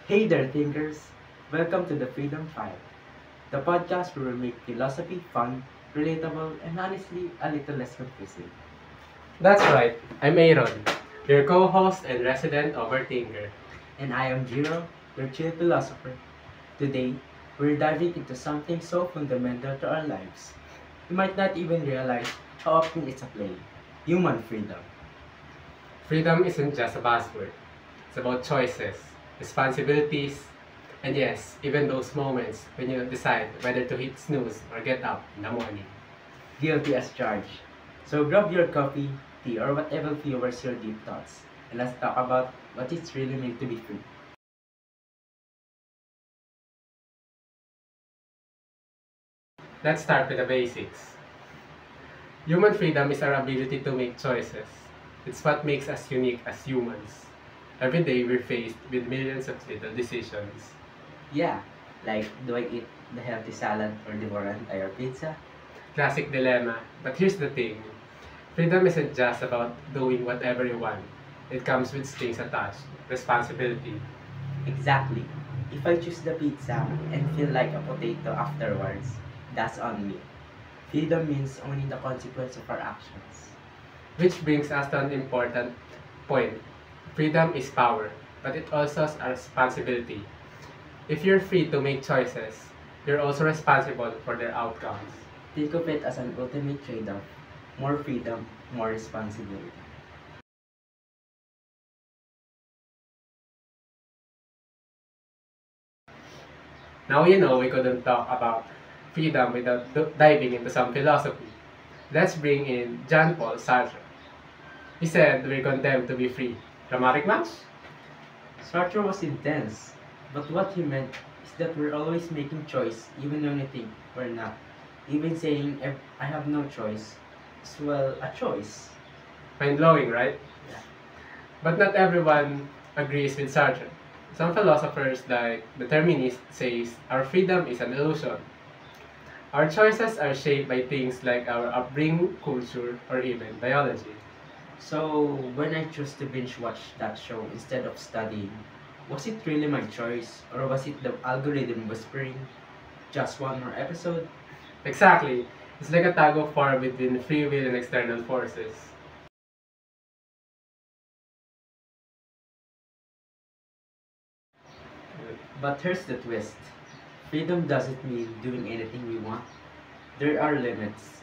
Hey there, thinkers! Welcome to the Freedom File, the podcast where we make philosophy fun, relatable, and honestly a little less confusing. That's right, I'm Aaron, your co-host and resident overthinker. And I am Jiro, your chill philosopher. Today, we're diving into something so fundamental to our lives. You might not even realize how often it's a play human freedom. Freedom isn't just a buzzword. It's about choices, responsibilities, and yes, even those moments when you decide whether to hit snooze or get up in the morning. Guilty as charged. So grab your coffee, tea, or whatever fuels your deep thoughts, and let's talk about what it's really meant to be free. Let's start with the basics. Human freedom is our ability to make choices. It's what makes us unique as humans. Every day we're faced with millions of little decisions. Yeah, like do I eat the healthy salad or devour an entire pizza? Classic dilemma, but here's the thing. Freedom isn't just about doing whatever you want. It comes with strings attached, responsibility. Exactly. If I choose the pizza and feel like a potato afterwards, that's on me. Freedom means owning the consequence of our actions. Which brings us to an important point. Freedom is power, but it also is a responsibility. If you're free to make choices, you're also responsible for their outcomes. Think of it as an ultimate trade-off. More freedom, more responsibility. Now we couldn't talk about freedom without diving into some philosophy. Let's bring in Jean-Paul Sartre. He said we're condemned to be free. Dramatic match? Sartre was intense, but what he meant is that we're always making choice even when we think we're not. Even saying I have no choice is well a choice. Mind-blowing, right? Yeah. But not everyone agrees with Sartre. Some philosophers like determinists says our freedom is an illusion. Our choices are shaped by things like our upbringing, culture, or even biology. So when I chose to binge watch that show instead of studying, was it really my choice or was it the algorithm whispering just one more episode? Exactly. It's like a tug of war between free will and external forces. But here's the twist. Freedom doesn't mean doing anything we want. There are limits,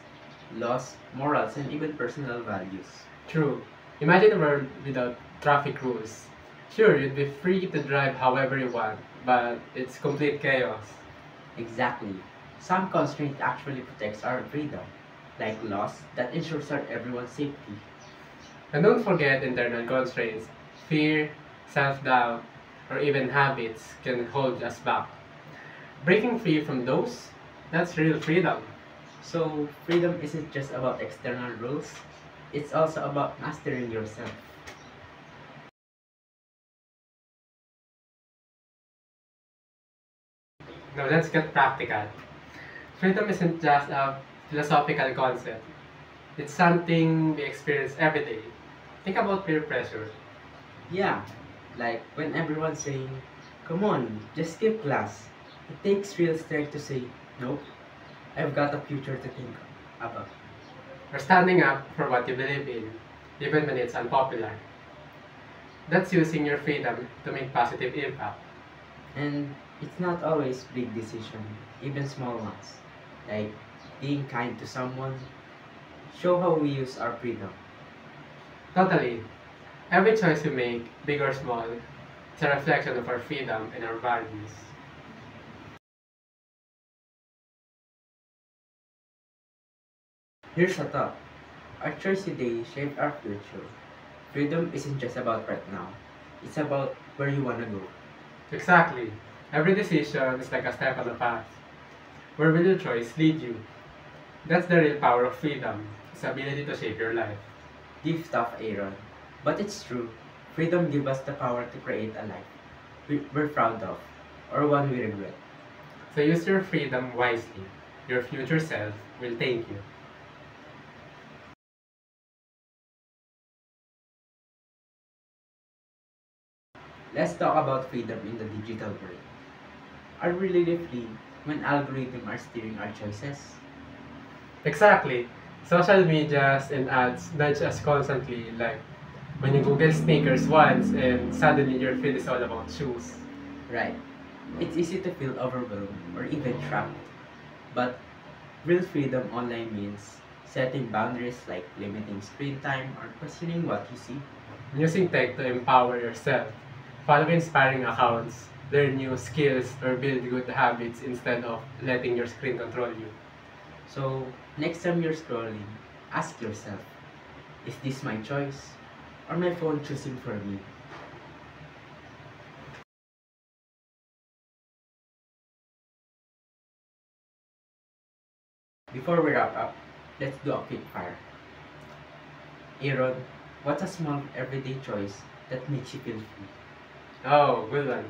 laws, morals, and even personal values. True. Imagine a world without traffic rules. Sure, you'd be free to drive however you want, but it's complete chaos. Exactly. Some constraint actually protects our freedom, like laws that ensures our everyone's safety. And don't forget internal constraints. Fear, self-doubt, or even habits can hold us back. Breaking free from those, that's real freedom. So, freedom isn't just about external rules, it's also about mastering yourself. Now let's get practical. Freedom isn't just a philosophical concept. It's something we experience every day. Think about peer pressure. Yeah, like when everyone's saying, come on, just skip class. It takes real strength to say, nope, I've got a future to think about. Or standing up for what you believe in, even when it's unpopular. That's using your freedom to make positive impact. And it's not always big decision, even small ones. Like being kind to someone, show how we use our freedom. Totally. Every choice we make, big or small, is a reflection of our freedom and our values. Here's a thought. Our choice today shape our future. Freedom isn't just about right now. It's about where you wanna go. Exactly. Every decision is like a step on the path. Where will your choice lead you? That's the real power of freedom. It's the ability to shape your life. Deep stuff, Aaron. But it's true. Freedom gives us the power to create a life we're proud of, or one we regret. So use your freedom wisely. Your future self will thank you. Let's talk about freedom in the digital world. Are we really free when algorithms are steering our choices? Exactly. Social medias and ads nudge us constantly, like when you Google sneakers once and suddenly your feed is all about shoes. Right. It's easy to feel overwhelmed or even trapped. But real freedom online means setting boundaries like limiting screen time or questioning what you see. Using tech to empower yourself. Follow inspiring accounts, learn new skills, or build good habits instead of letting your screen control you. So, next time you're scrolling, ask yourself, is this my choice or my phone choosing for me? Before we wrap up, let's do a quick fire. Aaron, what's a small everyday choice that makes you feel free? Oh, good one.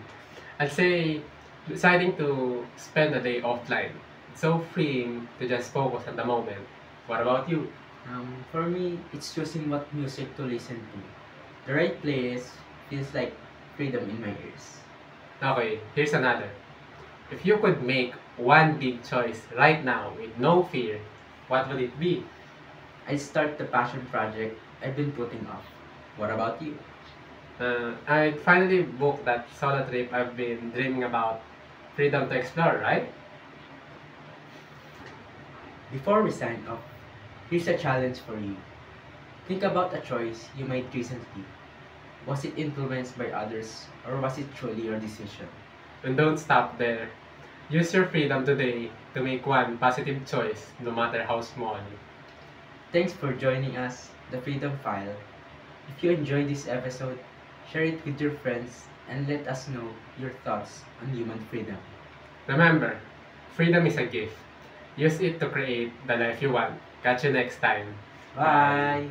I'd say deciding to spend a day offline. It's so freeing to just focus on the moment. What about you? For me, it's choosing what music to listen to. The right playlist feels like freedom in my ears. Okay, here's another. If you could make one big choice right now with no fear, what would it be? I start the passion project I've been putting off. What about you? I'd finally book that solo trip I've been dreaming about. Freedom to explore, right? Before we sign off, here's a challenge for you. Think about a choice you made recently. Was it influenced by others or was it truly your decision? And don't stop there. Use your freedom today to make one positive choice, no matter how small. Thanks for joining us, The Freedom File. If you enjoyed this episode, share it with your friends and let us know your thoughts on human freedom. Remember, freedom is a gift. Use it to create the life you want. Catch you next time. Bye!